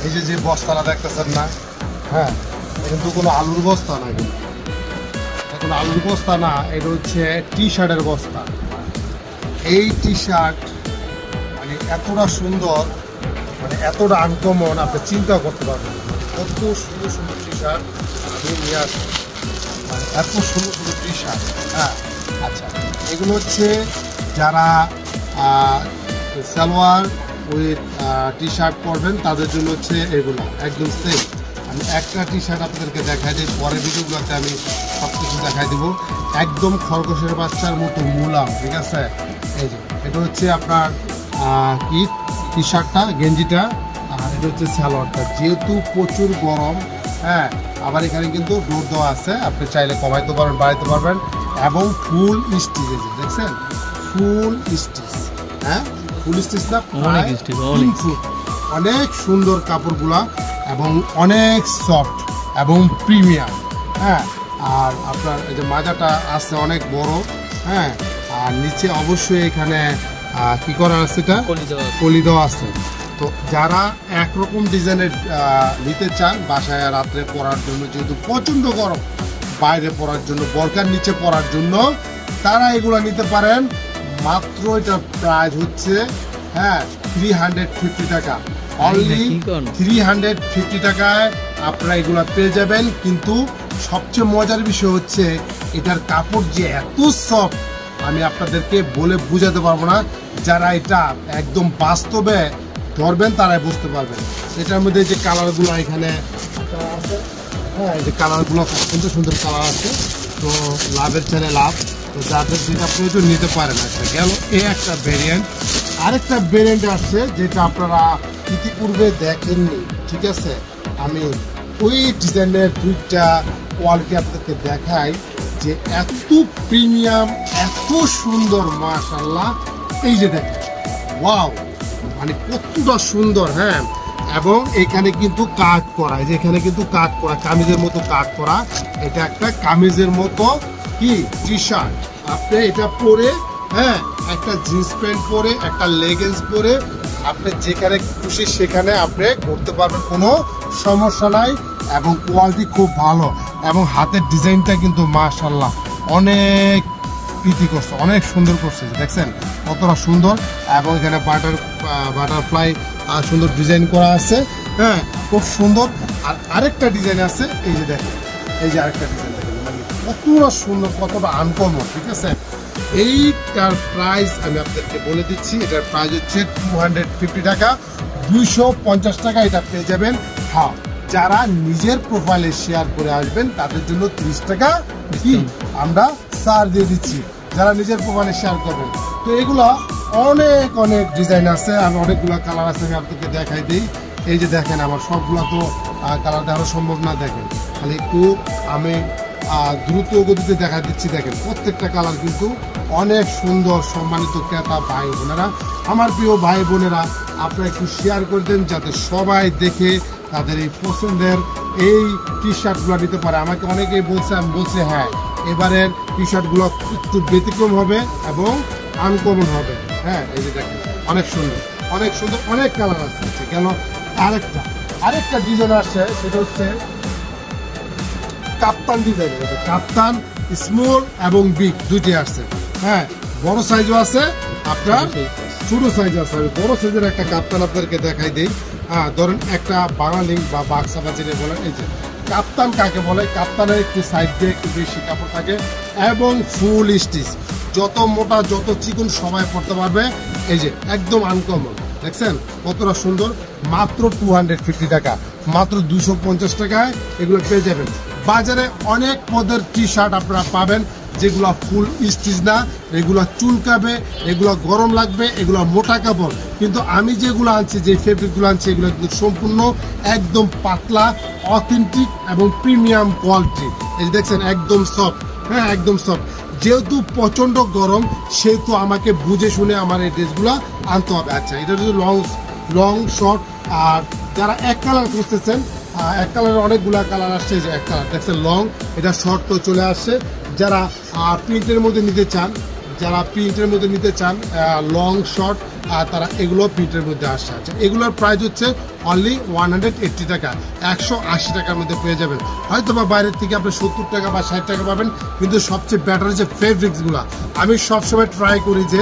এই যে বস্তাটা দেখতেছেন না, হ্যাঁ কিন্তু কোনো আলুর বস্তা না, কিন্তু কোনো আলুর বস্তা না, এটা হচ্ছে টি শার্টের বস্তা। এই টি শার্ট মানে এতটা সুন্দর, মানে এতটা আনকমন, আপনি চিন্তা করতে পারবেন কত সুন্দর সুন্দর টি শার্ট আমি নিয়ে আসবো, মানে এত সুন্দর সুন্দর টি শার্ট। হ্যাঁ আচ্ছা, এগুলো হচ্ছে যারা সালোয়ার উইথ টি শার্ট পরবেন তাদের জন্য হচ্ছে এগুলো একদম সেম। আমি একটা টি শার্ট আপনাদেরকে দেখাই দিই, পরের ভিডিওগুলোতে আমি সব কিছু দেখাই দেবো। একদম খরগোশের বাচ্চার মতো মুলাম, ঠিক আছে। এই যে এটা হচ্ছে আপনার কি টি শার্টটা, গেঞ্জিটা, আর এটা হচ্ছে সালোয়ারটা। যেহেতু প্রচুর গরম, হ্যাঁ আবার এখানে কিন্তু ডোর দেওয়া আছে, আপনি চাইলে কমাইতে পারবেন, বাড়াইতে পারবেন, এবং ফুল স্টিচ, দেখছেন ফুল স্টিচ, হ্যাঁ ফুল স্টিচ না, অনেক সুন্দর কাপড়গুলা এবং অনেক সফট এবং প্রিমিয়াম। হ্যাঁ আর আপনার এই যে মাজাটা আছে অনেক বড়, হ্যাঁ আর নিচে অবশ্যই এখানে কি করা আছে, এটা কলি দেওয়া আছে। তো যারা একরকম ডিজাইনের নিতে চান বাসায় রাত্রে পরার জন্য, যেহেতু প্রচণ্ড গরম, বাইরে পরার জন্য, বরকার নিচে পরার জন্য, তারা এগুলো নিতে পারেন। মাত্র এটা প্রাইস হচ্ছে হ্যাঁ 350 টাকা, অনলি 350 টাকায় আপনারা এগুলো পেয়ে যাবেন। কিন্তু সবচেয়ে মজার বিষয় হচ্ছে এটার কাপড় যে এত সফট, আমি আপনাদেরকে বলে বোঝাতে পারবো না। যারা এটা একদম বাস্তবে ধরবেন তারাই বুঝতে পারবেন। এটার মধ্যে যে কালারগুলো এখানে আছে, হ্যাঁ এই যে কালারগুলো সুন্দর সুন্দর কালার আছে। তো লাভের ছেলে লাভ, তো যাদের যেটা প্রয়োজন নিতে পারেন। একটা গেল এই একটা ভেরিয়েন্ট, আরেকটা ভেরিয়েন্ট আসছে যেটা আপনারা ইতিপূর্বে দেখেননি, ঠিক আছে। আমি ওই ডিজাইনের দুইটা কোয়ালিটি আপনাদেরকে দেখাই, যে এত প্রিমিয়াম, এত সুন্দর, মাশাআল্লাহ। এই যে দেখেন, ওয়াও, মানে কতটা সুন্দর। হ্যাঁ এবং এখানে কিন্তু কাট করা, এই যে এখানে কিন্তু কাট করা, কামিজের মতো কাট করা। এটা একটা কামিজের মতো কি টি শার্ট, আপনি এটা পরে, হ্যাঁ একটা জিন্স প্যান্ট পরে, একটা লেগিংস পরে, আপনি যেখানে খুশি সেখানে আপনি করতে পারবেন, কোনো সমস্যা নাই। এবং কোয়ালিটি খুব ভালো, এবং হাতের ডিজাইনটা কিন্তু মাশাআল্লাহ অনেক প্রীতি করছে, অনেক সুন্দর করছে, দেখছেন কতটা সুন্দর। এবং এখানে বাটারফ্লাই সুন্দর ডিজাইন করা আছে, হ্যাঁ খুব সুন্দর। আর আরেকটা ডিজাইন আছে, এই যে দেখেন, এই যে আরেকটা ডিজাইন দেখেন, মানে কতটা সুন্দর, কতটা আনকমন, ঠিক আছে। এইটার প্রাইস আমি আপনাদেরকে বলে দিচ্ছি, এটার প্রাইস হচ্ছে 250 টাকা, 250 টাকা এটা পেয়ে যাবেন। হ্যাঁ যারা নিজের প্রোফাইলে শেয়ার করে আসবেন তাদের জন্য 30 টাকা কি আমরা ছাড় দিয়ে দিচ্ছি, যারা নিজের প্রোফাইলে শেয়ার করবেন। তো এগুলো অনেক অনেক ডিজাইন আছে, আর অনেকগুলো কালার আছে, আমি আপনাকে দেখাই দিই। এই যে দেখেন, আমার সবগুলো তো কালার দেখানো সম্ভব না, দেখেন খালি একটু আমি দ্রুত গতিতে দেখা দিচ্ছি। দেখেন প্রত্যেকটা কালার কিন্তু অনেক সুন্দর। সম্মানিত ক্রেতা ভাই বোনেরা, আমার প্রিয় ভাই বোনেরা, আপনারা একটু শেয়ার করে দেন যাতে সবাই দেখে তাদের এই পছন্দের এই টি শার্টগুলো নিতে পারে। আমাকে অনেকেই বলছে, আমি বলছি হ্যাঁ এবারের টি শার্টগুলো একটু ব্যতিক্রম হবে এবং আনকমন হবে। হ্যাঁ এই যে দেখেন অনেক সুন্দর, অনেক সুন্দর, অনেক কালার আছে। কেন আরেকটা ডিজাইন আসছে, সেটা হচ্ছে কাপ্তান ডিজাইন। কাপ্তান স্মল এবং বিগ দুইটি আসছে, হ্যাঁ বড় সাইজও আছে, আপনার ছোট সাইজ আছে। আমি বড় সাইজের একটা কাপ্তান আপনাদেরকে দেখাই দিই। হ্যাঁ ধরেন একটা বাঙালি বা বাক্সা বা যেটা বলেন, এই যে কাপ্তান কাকে বলে, কাপ্তানের একটু সাইড দিয়ে একটু বেশি কাপড় থাকে এবং ফুল স্টিচ, যত মোটা যত চিকন সবাই পড়তে পারবে। এই যে একদম আনকমন, দেখছেন কতটা সুন্দর। মাত্র 250 টাকা, মাত্র 250 টাকায় এগুলো পেয়ে যাবেন। বাজারে অনেক পদের টি শার্ট আপনারা পাবেন যেগুলো ফুল স্টিচ না, এগুলো চুলকাবে, এগুলো গরম লাগবে, এগুলো মোটা কাপড়। কিন্তু আমি যেগুলো আনছি, যে ফেব্রিকগুলো আনছি, এগুলো কিন্তু সম্পূর্ণ একদম পাতলা, অথেন্টিক এবং প্রিমিয়াম কোয়ালিটি। এই দেখছেন একদম সফট, হ্যাঁ একদম সফট। যেহেতু প্রচণ্ড গরম, সেহেতু আমাকে বুঝে শুনে আমার এই ড্রেসগুলো আনতে হবে। আচ্ছা এটা যদি লং শর্ট, আর যারা এক কালার খুঁজতেছেন, এক কালারের অনেকগুলা কালার আসছে, যে এক কালার দেখছেন লং, এটা শর্ট তো চলে আসছে। যারা প্রিন্টের মধ্যে নিতে চান, যারা প্রিন্টের মধ্যে নিতে চান লং শর্ট তারা এগুলো প্রিন্টের মধ্যে আসছে। আচ্ছা, এগুলোর প্রাইস হচ্ছে অনলি 180 টাকা, 180 টাকার মধ্যে পেয়ে যাবেন। হয়তো বা বাইরের থেকে আপনি 70 টাকা বা 60 টাকা পাবেন, কিন্তু সবচেয়ে বেটার যে ফেব্রিক্সগুলো, আমি সবসময় ট্রাই করি যে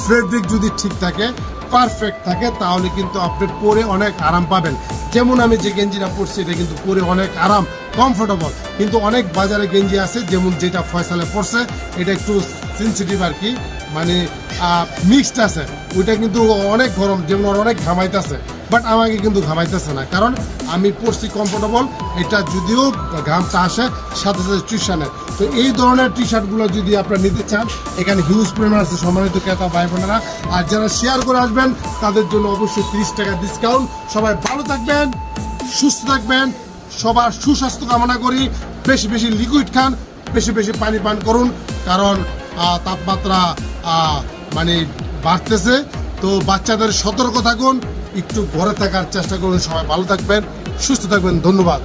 ফেব্রিক যদি ঠিক থাকে, পারফেক্ট থাকে, তাহলে কিন্তু আপনি পরে অনেক আরাম পাবেন। যেমন আমি যে গেঞ্জিটা পরছি এটা কিন্তু পরে অনেক আরাম, কমফোর্টেবল। কিন্তু অনেক বাজারে গেঞ্জি আছে, যেমন যেটা ফয়সালে পড়ছে এটা একটু সেন্সিটিভ আর কি, মানে মিক্সড আছে, ওইটা কিন্তু অনেক গরম, যেমন অনেক ঘামাইতেছে, বাট আমাকে কিন্তু ঘামাইতেছে না, কারণ আমি পরছি কমফোর্টেবল। এটা যদিও ঘামটা আসে সাথে সাথে টিউশনের। তো এই ধরনের টি শার্টগুলো যদি আপনারা নিতে চান, এখানে হিউজ পরিমাণ আছে সম্মানিত ক্রেতা ভাই বোনেরা। আর যারা শেয়ার করে আসবেন তাদের জন্য অবশ্যই 30 টাকা ডিসকাউন্ট। সবাই ভালো থাকবেন, সুস্থ থাকবেন, সবার সুস্বাস্থ্য কামনা করি। বেশি বেশি লিকুইড খান, বেশি বেশি পানি পান করুন, কারণ তাপমাত্রা মানে বাড়তেছে। তো বাচ্চাদের সতর্ক থাকুন, একটু ঘরে থাকার চেষ্টা করুন। সবাই ভালো থাকবেন, সুস্থ থাকবেন। ধন্যবাদ।